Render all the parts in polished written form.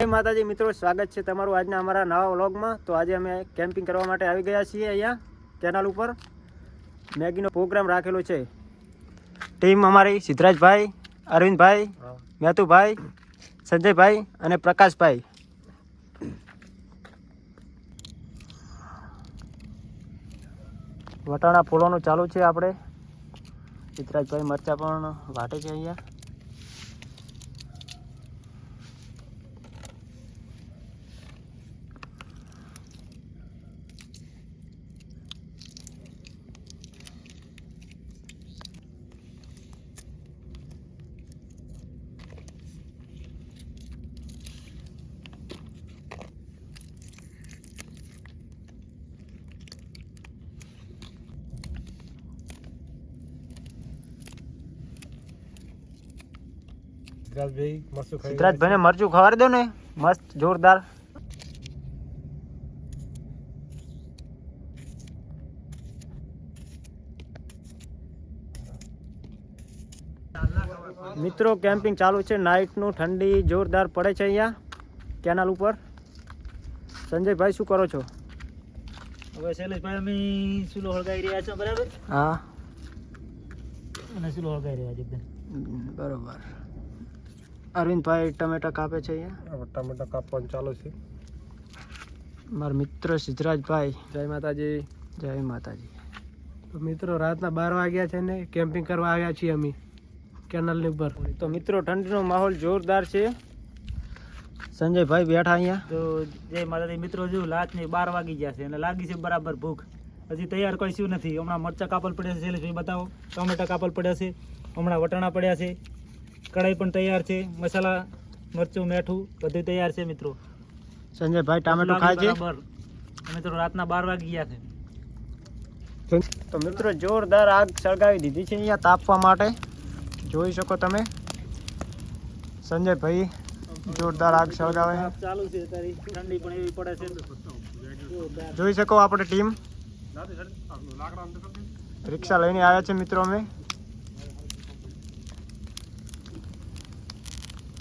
જય માતાજી મિત્રો, સ્વાગત છે તમારું આજના અમારા નવા વ્લોગમાં। તો આજે અમે કેમ્પિંગ કરવા માટે આવી ગયા છીએ અહીંયા કેનાલ ઉપર। મેગીનો પ્રોગ્રામ રાખેલો છે। ટીમ અમારી સિદ્ધરાજભાઈ, અરવિંદભાઈ, મેતુભાઈ, સંજયભાઈ અને પ્રકાશભાઈ। વટાણા ફૂલોનું ચાલુ છે આપણે। સિદ્ધરાજભાઈ મરચા પણ વાટે છે અહીંયા। સિદ્ધરાજભાઈ ને મરચું ખવાડી દો ને, મસ્ત જોરદાર। મિત્રો કેમ્પિંગ ચાલુ છે, નાઇટનું ઠંડી જોરદાર પડે છે અહીંયા કેનાલ ઉપર। સંજયભાઈ શું કરો છો? હવે શૈલેષભાઈ અમે ચૂલો હળગાવી રહ્યા છો, બરાબર? હા, અને ચૂલો હળગાવી રહ્યા છે એકદમ બરોબર। અરવિંદભાઈ ટમેટા કાપે છે અહીંયા, ટમેટા કાપવાનું ચાલુ છે। મારા મિત્ર સિદ્ધરાજભાઈ, જય માતાજી। જય માતાજી। તો મિત્રો રાતના 12 વાગ્યા છે ને કેમ્પિંગ કરવા આવ્યા છીએ અમે કેનાલની ઉપર। તો મિત્રો ઠંડીનો માહોલ જોરદાર છે। સંજયભાઈ બેઠા અહીંયા। તો જય માતાજી મિત્રો, જો રાતની 12 વાગી ગયા છે અને લાગી છે બરાબર ભૂખ। હજી તૈયાર કોઈ શું નથી। હમણાં મરચા કાપલ પડ્યા છે, શૈલેષભાઈ બતાવો। ટમેટા કાપલ પડ્યા છે, હમણાં વટાણા પડ્યા છે, કઢાઈ પણ તૈયાર છે, મસાલા, મરચું, મીઠું બધું તૈયાર છે મિત્રો। સંજયભાઈ ટામેટું ખાય છે બરાબર। મિત્રો રાતના 12 વાગી ગયા છે। તો મિત્રો જોરદાર આગ સળગાવી દીધી છે અહીંયા તાપવા માટે, જોઈ શકો તમે। સંજયભાઈ જોરદાર આગ સળગાવે ચાલુ છે, તારી ઠંડી પણ એવી પડે છે, જોઈ શકો। આપણે ટીમ રિક્ષા લઈને આવ્યા છે મિત્રો અમે।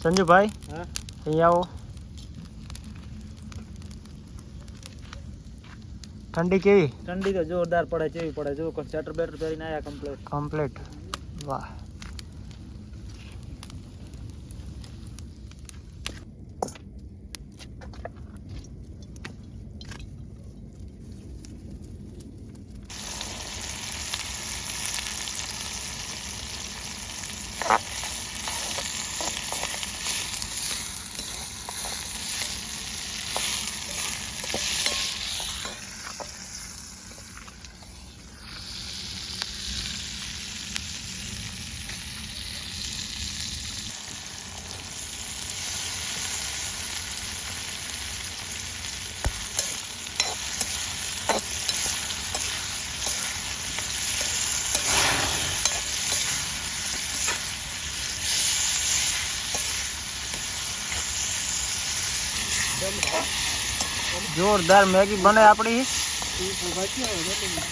સંજુભાઈ હા અહીંયા આવો। ઠંડી કેવી? ઠંડી તો જોરદાર પડે છે, એવી પડે જો સ્વેટર બેટર પહેરીને આયા કમ્પ્લીટ। વાહ, જોરદાર મેગી બને આપણી।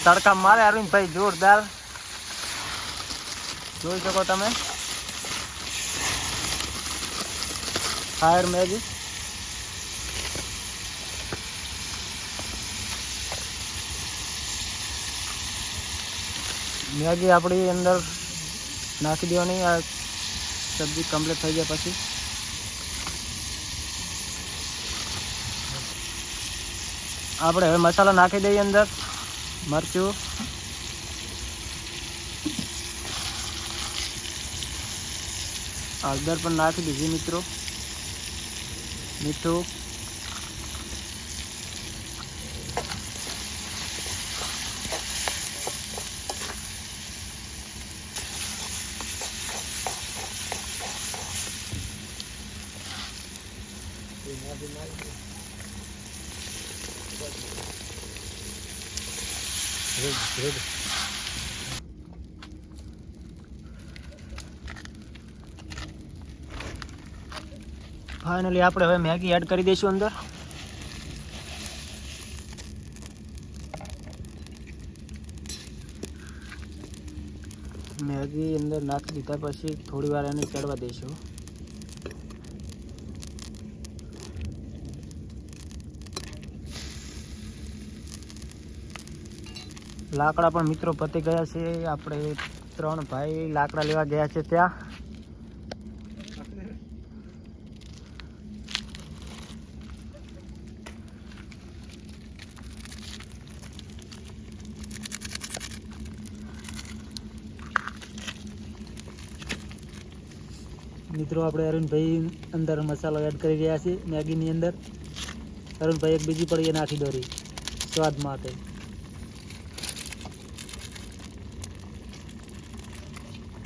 તડકા મારે અરવિંદભાઈ જોરદાર, જોઈ શકો તમે। ફાયર મેગી મેગી આપણી અંદર નાખી દેવાની। આ સબ્જી કમ્પ્લીટ થઈ ગયા પછી આપણે હવે મસાલા નાખી દઈએ અંદર। મરચું, હળદર પણ નાખી દીધી મિત્રો, મીઠું, ફાઇનલી આપણે હવે મેગી એડ કરી દઈશું અંદર। મેગી અંદર નાખી દીધા પછી થોડી વાર એને ચડવા દઈશું। લાકડા પણ મિત્રો પતી ગયા છે. આપણે 3 ભાઈ લાકડા લેવા ગયા છે ત્યાં. મિત્રો આપણે અરુણભાઈ અંદર મસાલો એડ કરી રહ્યા છે મેગીની અંદર. અરુણભાઈ એક બીજી પડી નાખી દોરી સ્વાદ માટે.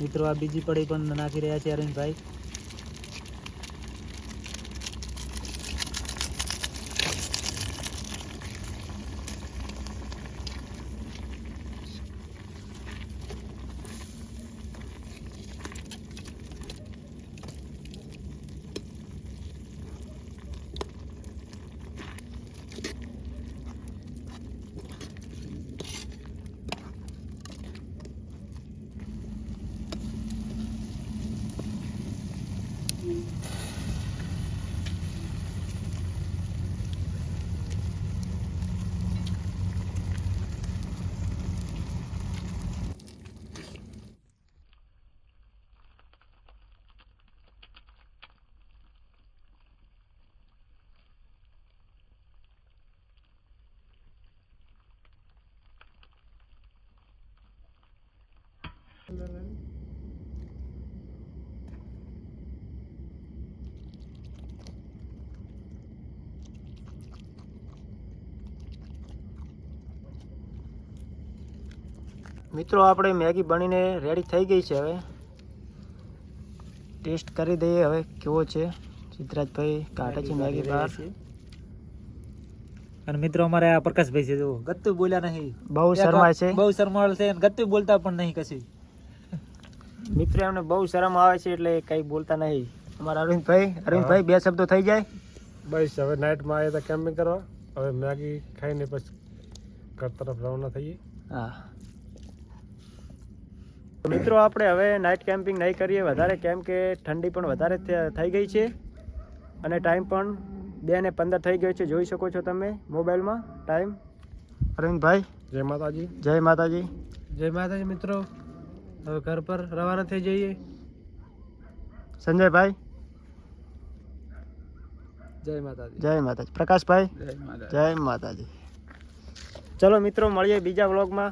મિત્રો આ બીજી પડી પણ નાખી રહ્યા છે અરુણભાઈ. મિત્રો આપણે મેગી બનીને રેડી થઈ ગઈ છે. હવે ટેસ્ટ કરી દઈએ હવે કેવો છે. સિદ્ધરાજભાઈ કાઢે છે મેગી બહાર. અને મિત્રો અમારે આ પ્રકાશભાઈ છે, જો ગત્તુ બોલ્યા નહીં, બહુ શરમાય છે. બહુ શરમાળ છે અને ગત્તુ બોલતા પણ નહીં કશું. મિત્રો એમને બહુ શરમ આવે છે એટલે કઈ બોલતા નહીં. અમારા અરવિંદભાઈ 2 શબ્દો થઈ જાય. બસ હવે નાઇટમાં આવ્યા હતા કેમ્પિંગ કરવા. હવે મેગી ખાઈને પછી ઘર તરફ રવાના થઈએ. હા મિત્રો આપણે હવે નાઇટ કેમ્પિંગ નહીં કરીએ વધારે, કેમ કે ઠંડી પણ વધારે થઈ ગઈ છે અને ટાઈમ પણ 2:15 થઈ ગયો છે. જોઈ શકો છો તમે મોબાઈલમાં ટાઈમ. અરવિંદભાઈ જય માતાજી. જય માતાજી. જય માતાજી મિત્રો. હવે ઘર પર રવાના થઈ જઈએ. સંજયભાઈ જય માતાજી. જય માતાજી. પ્રકાશભાઈ જય માતાજી. જય માતાજી. ચલો મિત્રો મળીએ બીજા વ્લોગમાં.